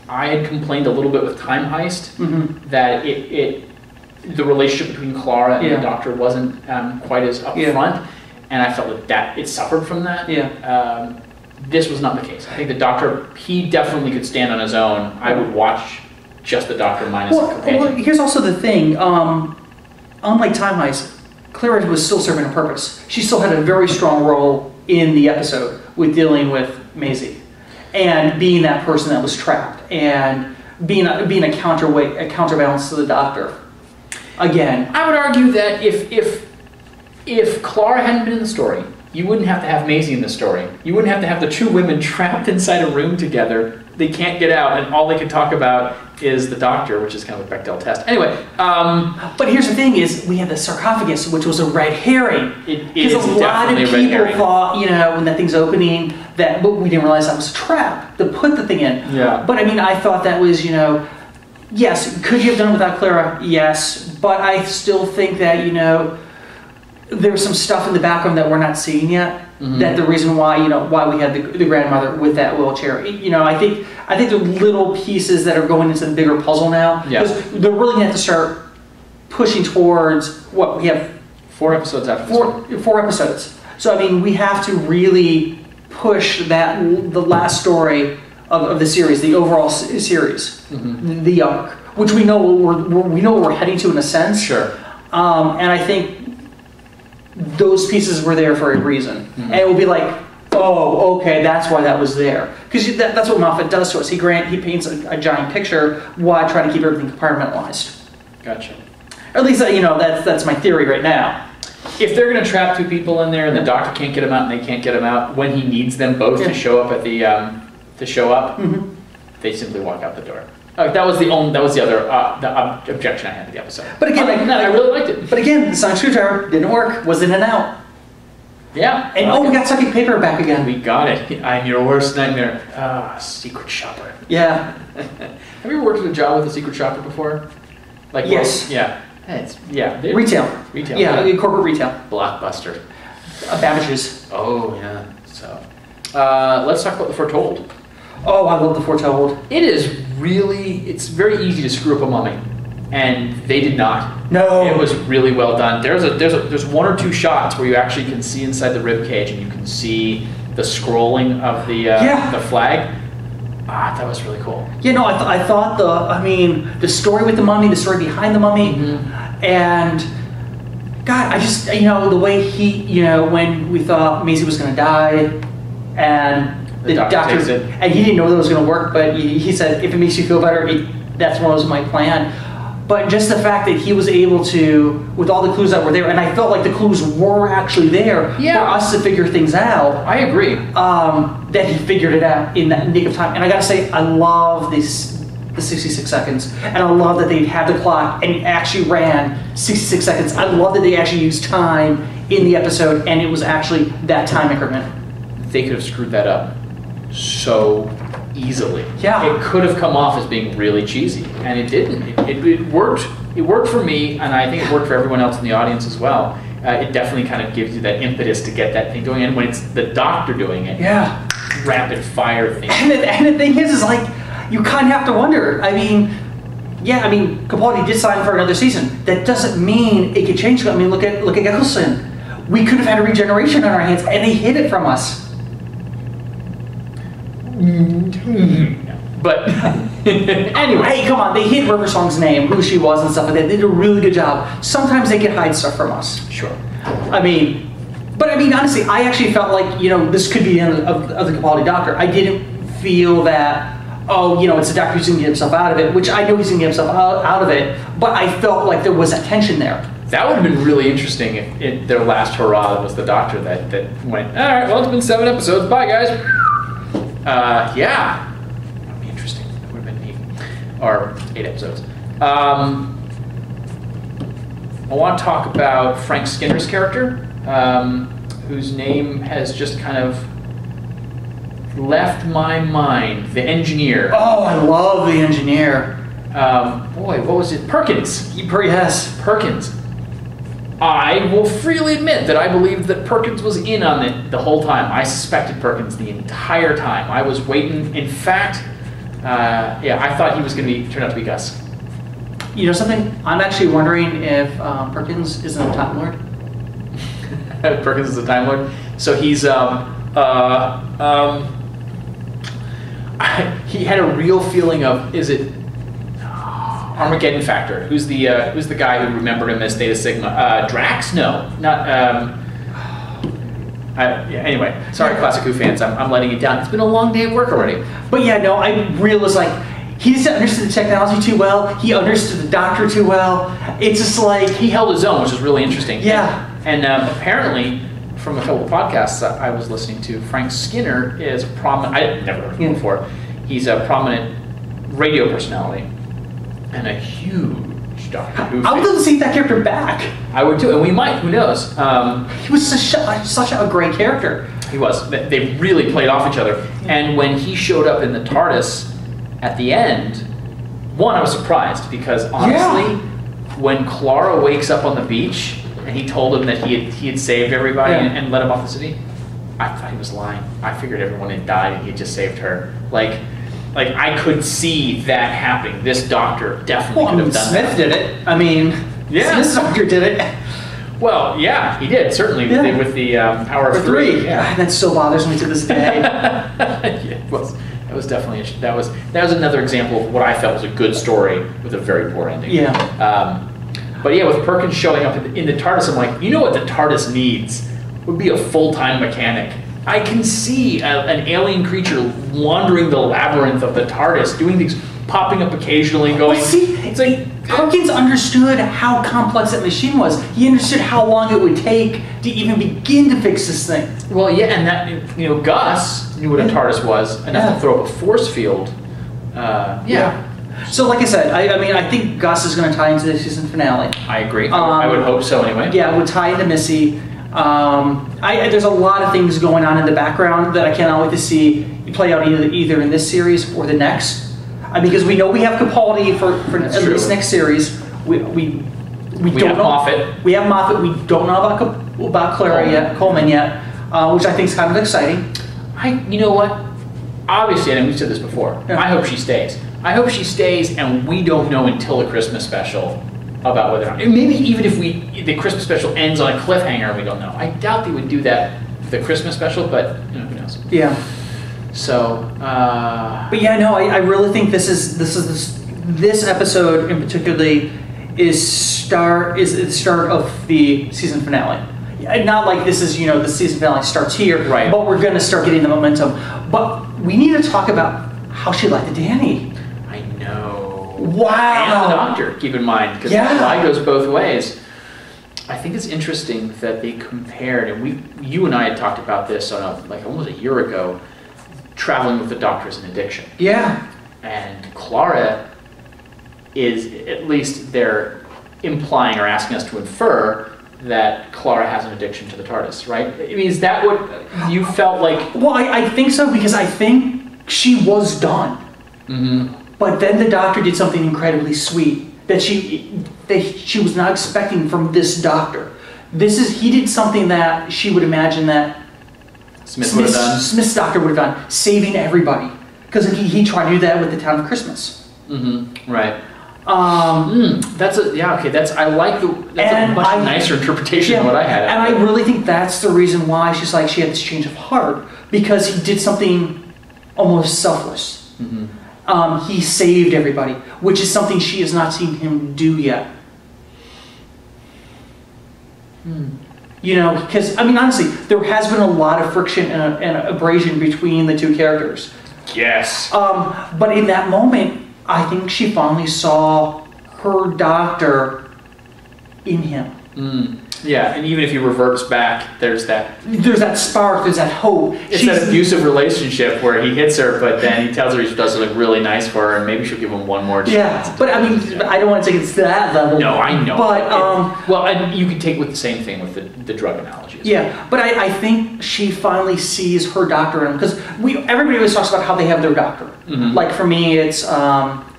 I had complained a little bit with Time Heist that the relationship between Clara and the Doctor wasn't quite as upfront, and I felt that it suffered from that. This was not the case. I think the Doctor, he definitely could stand on his own. I would watch just the Doctor minus a companion. Well, here's also the thing. Unlike Time Heist, Clara was still serving a purpose. She still had a very strong role in the episode with dealing with Maisie and being that person that was trapped and being a counterbalance to the Doctor. Again, I would argue that if Clara hadn't been in the story, you wouldn't have to have Maisie in the story. You wouldn't have to have the two women trapped inside a room together. They can't get out, and all they can talk about is the Doctor, which is kind of a Bechdel test. Anyway, but here's the thing: is we had the sarcophagus, which was a red herring. It is a lot of definitely a red herring. people thought, when that thing's opening, but we didn't realize that was a trap to put the thing in. Yeah. But I mean, I thought that was, yes, could you have done it without Clara? Yes, but I still think that there's some stuff in the background that we're not seeing yet. That the reason why why we had the grandmother with that wheelchair. I think there are little pieces that are going into the bigger puzzle now, because they're really going to have to start pushing towards what we have. 4 episodes after this. 4 episodes. So I mean, we have to really push the last story of the series, the overall series, the arc, which we know we're heading to in a sense. Sure. And I think those pieces were there for a reason. And it will be like, oh, okay, that's why that was there. Because that's what Moffat does to us. He paints a giant picture while trying to keep everything compartmentalized. Gotcha. Or at least, that's my theory right now. If they're going to trap 2 people in there and the Doctor can't get them out and they can't get them out when he needs them both to show up at the they simply walk out the door. That was the other objection I had to the episode. But again, I really liked it. But again, the sonic screwdriver didn't work. Was in and out. Yeah. And we got sucking paper back again. We got it. I'm your worst nightmare. Secret shopper. Yeah. Have you ever worked at a job with a secret shopper before? Like yes. Retail. Yeah, corporate retail. Blockbuster. Babbage's. Oh yeah. So, let's talk about The Foretold. Oh, I love The Foretold. It's very easy to screw up a mummy, and they did not. No. It was really well done. There's 1 or 2 shots where you actually can see inside the rib cage, and you can see the scrolling of the flag. That was really cool. I thought the story with the mummy, the story behind the mummy, and God, I just the way he when we thought Maisie was going to die, and the doctor takes it. And he didn't know that it was going to work, but he said, if it makes you feel better, that's what was my plan. But just the fact that he was able to, with all the clues that were there, and I felt like the clues were actually there for us to figure things out. I agree. That he figured it out in that nick of time. And I gotta say, I love the 66 seconds. And I love that they had the clock and it actually ran 66 seconds. I love that they actually used time in the episode and it was actually that time increment. They could have screwed that up so easily. Yeah. It could have come off as being really cheesy, and it didn't. It worked. It worked for me, and I think it worked for everyone else in the audience as well. It definitely kind of gives you that impetus to get that thing going, and when it's the doctor doing it, rapid fire thing. And the thing is like, you kind of have to wonder. I mean, Capaldi did sign for another season. That doesn't mean it could change. I mean, look at Eccleston. We could have had a regeneration on our hands, and they hid it from us. But anyway, hey, come on! They hid River Song's name, who she was, and stuff like that. They did a really good job. Sometimes they can hide stuff from us. Sure. But honestly, I actually felt like this could be the end of the Capaldi Doctor. I didn't feel that. Oh, it's the Doctor who's going to get himself out of it, which I know he's going to get himself out of it. But I felt like there was that tension there. That would have been really interesting if their last hurrah was the Doctor that went. All right, well, it's been 7 episodes. Bye, guys. Yeah. That would be interesting. That would have been neat. Or 8 episodes. I want to talk about Frank Skinner's character, whose name has just kind of left my mind. The engineer. Oh, I love the engineer. Boy, what was it? Perkins. Yes. Perkins. I will freely admit that I believed that Perkins was in on it the whole time. I suspected Perkins the entire time. I was waiting. In fact, I thought he was going to turn out to be Gus. You know something? I'm actually wondering if Perkins is a Time Lord. Perkins is a Time Lord. So he's he had a real feeling of, is it Armageddon Factor? Who's the guy who remembered him as Theta Sigma? Drax? No, not. Anyway, sorry, Classic Who fans. I'm letting you down. It's been a long day of work already. But yeah, no, I realized he just understood the technology too well. He understood the Doctor too well. It's just like he held his own, which is really interesting. Yeah, and apparently, from a couple of podcasts I was listening to, Frank Skinner is a prominent. I'd never heard of him before. He's a prominent radio personality and a huge Doctor Who fan. I would love to see that character back. I would too, and we might. Who knows? He was such a great character. He was. They really played off each other. And when he showed up in the TARDIS at the end, one, I was surprised because honestly, when Clara wakes up on the beach and he told him that he had saved everybody and let him off the city, I thought he was lying. I figured everyone had died and he had just saved her. Like I could see that happening. This Doctor definitely could have done Smith that. did it. I mean, this Doctor did it. Well, yeah, he did, certainly, with the Hour of Three. Yeah. That still bothers me to this day. It was. That was definitely that was another example of what I felt was a good story with a very poor ending. Yeah. But yeah, with Perkins showing up in the TARDIS, I'm like, what the TARDIS needs would be a full-time mechanic. I can see an alien creature wandering the labyrinth of the TARDIS, doing things, popping up occasionally, going. Well, see, it's like Perkins understood how complex that machine was. He understood how long it would take to even begin to fix this thing. Well, yeah, and that Gus knew what a TARDIS was enough to throw up a force field. So, like I said, I think Gus is going to tie into the season finale. I agree. I would hope so, anyway. Yeah, it would tie into Missy. There's a lot of things going on in the background that I cannot wait to see play out either in this series or the next. Because we know we have Capaldi for at least next series. We don't have know. Moffat. We have Moffat. We don't know about Coleman yet, which I think is kind of exciting. You know what? Obviously, and we said this before. Yeah. I hope she stays. I hope she stays, and we don't know until the Christmas special about whether or not. Maybe even if the Christmas special ends on a cliffhanger, we don't know. I doubt they would do that for the Christmas special, but who knows? Yeah. So. But yeah, no, I really think this episode in particular is the start of the season finale. Not like this is the season finale starts here, right? But we're going to start getting the momentum. But we need to talk about how she liked Danny. I know. Wow. And the doctor, keep in mind, because the lie goes both ways. I think it's interesting that they compared, and you and I had talked about this on like almost a year ago, traveling with the doctor as an addiction. Yeah. And Clara is, at least they're implying or asking us to infer that Clara has an addiction to the TARDIS, right? I mean, is that what you felt like? Well, I think so, because I think she was done. Mm-hmm. But then the doctor did something incredibly sweet that she was not expecting from this doctor. He did something that she would imagine that Smith would have done. Smith's doctor would have done, saving everybody. Because he tried to do that with the Town of Christmas. Mm-hmm. Right. That's a much nicer interpretation than what I had. And I really think that's the reason why she's like, she had this change of heart, because he did something almost selfless. Mm-hmm. He saved everybody, which is something she has not seen him do yet. You know, because, I mean, honestly, there has been a lot of friction and abrasion between the two characters. Yes. But in that moment, I think she finally saw her doctor in him. Yeah, and even if he reverts back, there's that spark, there's that hope. It's that abusive relationship where he hits her, but then he tells her he does look really nice for her, and maybe she'll give him one more chance. Yeah, but I mean, I don't want to take it to that level. No, I know. But well, and you can take with the same thing with the drug analogy. Yeah, but I think she finally sees her doctor in him, because everybody always talks about how they have their doctor. Mm-hmm. Like for me, it's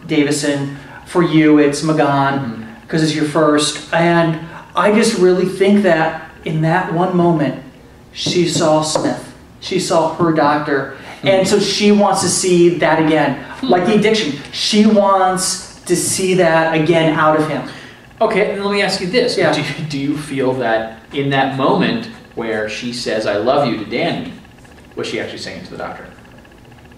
Davison. For you, it's Magan, because it's your first. And I just really think that in that one moment, she saw Smith. She saw her doctor. And so she wants to see that again. Like the addiction. She wants to see that again out of him. Okay, and let me ask you this. Yeah. Do you feel that in that moment where she says, "I love you" to Danny, was she actually saying it to the doctor?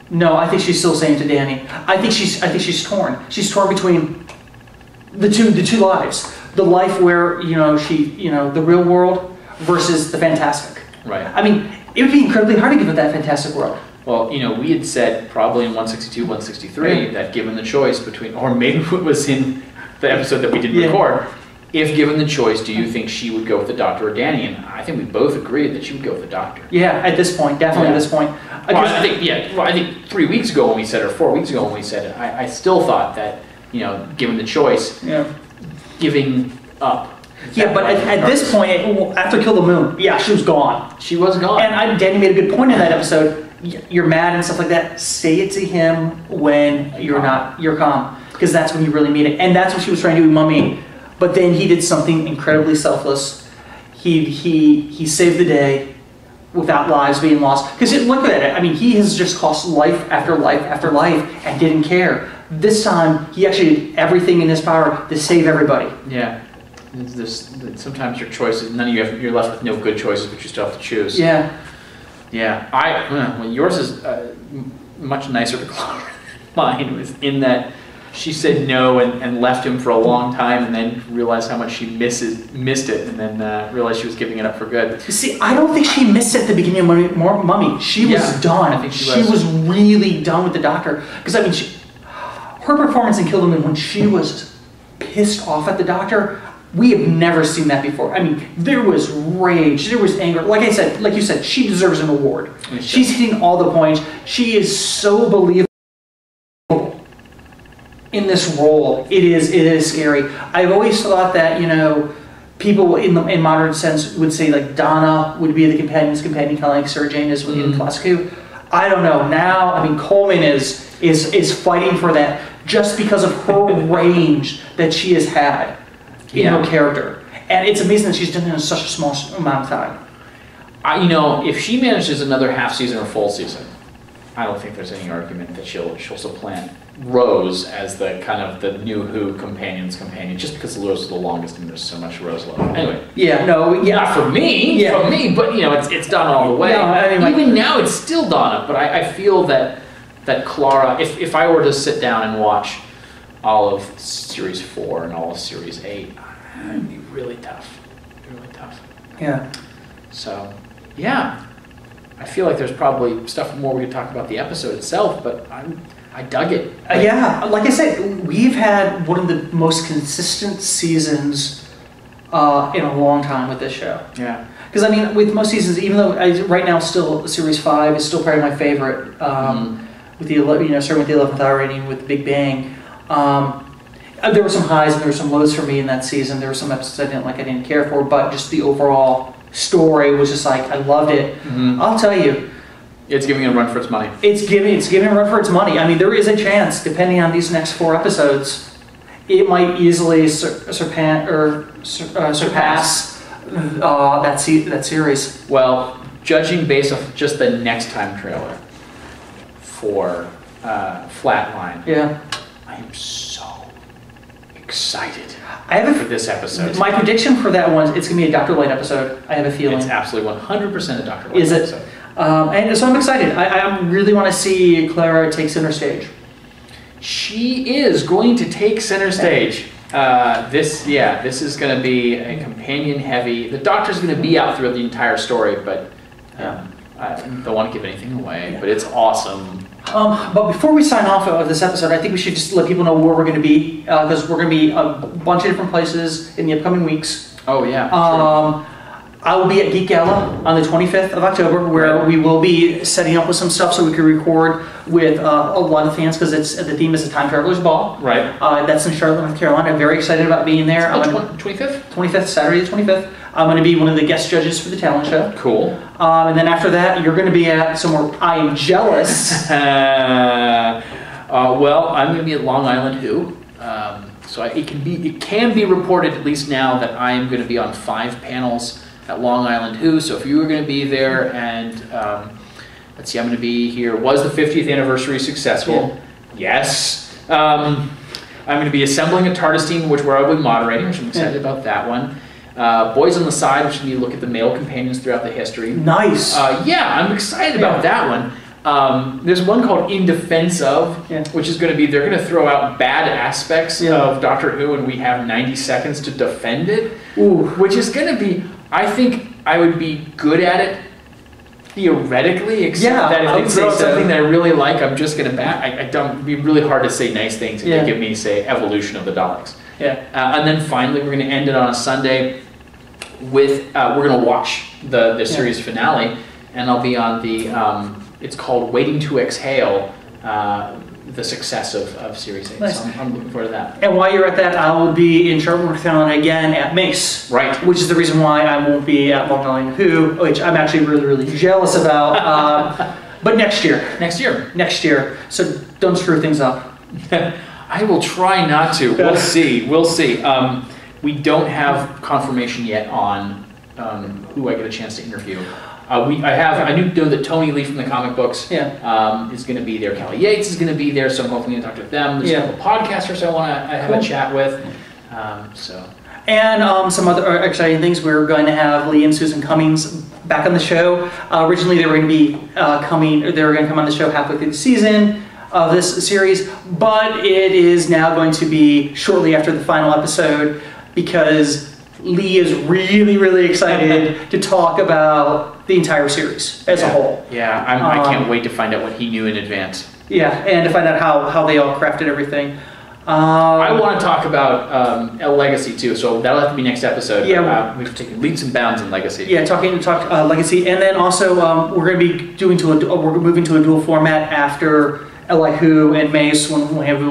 No, I think she's still saying to Danny. I think she's torn. She's torn between the two lives. The life where, the real world versus the fantastic. Right. I mean, it would be incredibly hard to give it that fantastic world. Well, we had said probably in 162, 163 that given the choice between, or maybe it was in the episode that we didn't record, if given the choice, do you think she would go with the doctor or Danny? And I think we both agreed that she would go with the doctor. Yeah, at this point, definitely at this point. I think 3 weeks ago when we said it, or 4 weeks ago when we said it, I still thought that, given the choice, giving up. Yeah, but at this point, after Kill the Moon, she was gone. She was gone. And Danny made a good point in that episode. You're mad and stuff like that. Say it to him when you're calm. Because that's when you really mean it. And that's what she was trying to do with Mummy. But then he did something incredibly selfless. He saved the day without lives being lost. Because look at it. I mean, he has just cost life after life after life and didn't care. This time, he actually did everything in his power to save everybody. Yeah. Sometimes your choices, you're left with no good choices, but you still have to choose. Yeah. Yeah. Yours is much nicer to Clara than mine, was in that she said no and left him for a long time, and then realized how much she missed it, and then realized she was giving it up for good. See, I don't think she missed it at the beginning of Mummy. She was done. I think she was really done with the doctor. Because, I mean, her performance in Kill the Moon, when she was pissed off at the doctor, we have never seen that before. I mean, there was rage, there was anger. Like you said, she deserves an award. She's hitting all the points. She is so believable in this role. It is scary. I've always thought that, people in modern sense would say like Donna would be the companion's companion, kind of like Sarah Jane is with in Classic Who. I don't know. Now, I mean, Coleman is fighting for that just because of her range that she has had in her character. And it's amazing that she's done it in such a small amount of time. If she manages another half season or full season, I don't think there's any argument that she'll supplant Rose as the kind of the new Who companion's companion, just because Rose is the longest and there's so much Rose love. Anyway. Not for me, but it's Donna all the way. Even now it's still Donna, but I feel that Clara, if I were to sit down and watch all of Series 4 and all of Series 8, it'd be really tough. Really tough. Yeah. So, I feel like there's probably stuff more we could talk about the episode itself, but I'm I dug it. Yeah, like I said, we've had one of the most consistent seasons in a long time with this show. Yeah. Because I mean, with most seasons, even though right now still Series 5 is still probably my favorite, with the starting with the 11th hour rating with the Big Bang. There were some highs and there were some lows for me in that season. There were some episodes I didn't like, I didn't care for, but just the overall story was just like, I loved it. I'll tell you, it's giving it a run for its money. It's giving a run for its money. I mean, there is a chance, depending on these next 4 episodes, it might easily surpass that series. Well, judging based off just the next time trailer for Flatline, yeah, I am so excited for this episode. My prediction for that one, it's going to be a Dr. Light episode. I have a feeling. It's absolutely 100% a Dr. Light Is it? episode. And so I'm excited. I really want to see Clara take center stage. She is going to take center stage. This is going to be a companion heavy. The Doctor's going to be out throughout the entire story, but I don't want to give anything away. But it's awesome. But before we sign off of this episode, I think we should just let people know where we're going to be, because we're going to be a bunch of different places in the upcoming weeks. Oh yeah. Sure. I will be at Geek Gala on the 25th of October, where we will be setting up with some stuff so we can record with a lot of fans, because the theme is the Time Traveler's Ball. Right. That's in Charlotte, North Carolina. I'm very excited about being there. 25th? 25th, Saturday the 25th. I'm going to be one of the guest judges for the talent show. Cool. And then after that, you're going to be at somewhere I am jealous. Well, I'm going to be at Long Island Who. So it can be reported, at least now, that I am going to be on 5 panels at Long Island Who. So if you were going to be there, and let's see, I'm going to be here. Was the 50th anniversary successful? Yeah. Yes. I'm going to be assembling a TARDIS team, where I will be moderating, which I'm excited about that one. Boys on the Side, which we look at the male companions throughout the history. Nice. Yeah, I'm excited about that one. There's one called In Defense Of, which is going to be, they're going to throw out bad aspects of Doctor Who, and we have 90 seconds to defend it. Ooh. Which is going to be, I think I would be good at it theoretically, except that if they throw out something that I really like, I'm just going to back. It'd be really hard to say nice things if they give me, say, Evolution of the Daleks. Yeah. And then finally, we're going to end it on a Sunday with, we're going to watch the series finale, and I'll be on the, it's called Waiting to Exhale, the success of Series 8. Nice. So I'm looking forward to that. And while you're at that, I will be in Charlotte, North Carolina again at Mace. Right. Which is the reason why I won't be at Long Island Who, which I'm actually really, really jealous about. But next year. Next year. Next year. So don't screw things up. I will try not to. We'll see. We'll see. We don't have confirmation yet on who I get a chance to interview. I know that Tony Lee from the comic books is going to be there. Kelly Yates is going to be there, so I'm hopefully going to talk to them. There's a couple podcasters I want to have a chat with. And some other exciting things. We're going to have Lee and Susan Cummings back on the show. Originally, they were going to be They were going to come on the show halfway through the season of this series, but it is now going to be shortly after the final episode, because Lee is really, really excited to talk about the entire series as a whole. Yeah, I can't wait to find out what he knew in advance. Yeah, and to find out how they all crafted everything. I want to talk about Legacy too, so that'll have to be next episode. Yeah, we've taken leaps and bounds in Legacy. Yeah, talk Legacy, and then also we're going to be we're moving to a dual format after LI Who and Mace when we have a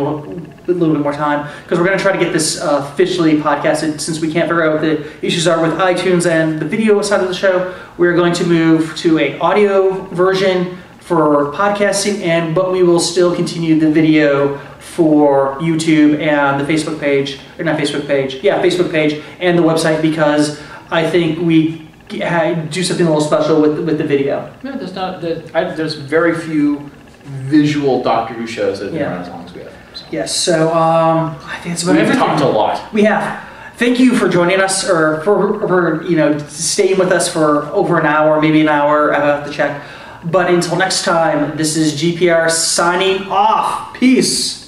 little bit more time, because we're going to try to get this officially podcasted. Since we can't figure out what the issues are with iTunes and the video side of the show, we're going to move to an audio version for podcasting, but we will still continue the video for YouTube and the Facebook page, Facebook page and the website, because I think we do something a little special with the video. Yeah, there's very few visual Doctor Who shows that have been around as long as we have. So. Yes, so I think it's about everything. We've talked a lot. We have. Thank you for joining us, or for staying with us for over an hour, maybe an hour. I have to check. But until next time, this is GPR signing off. Peace.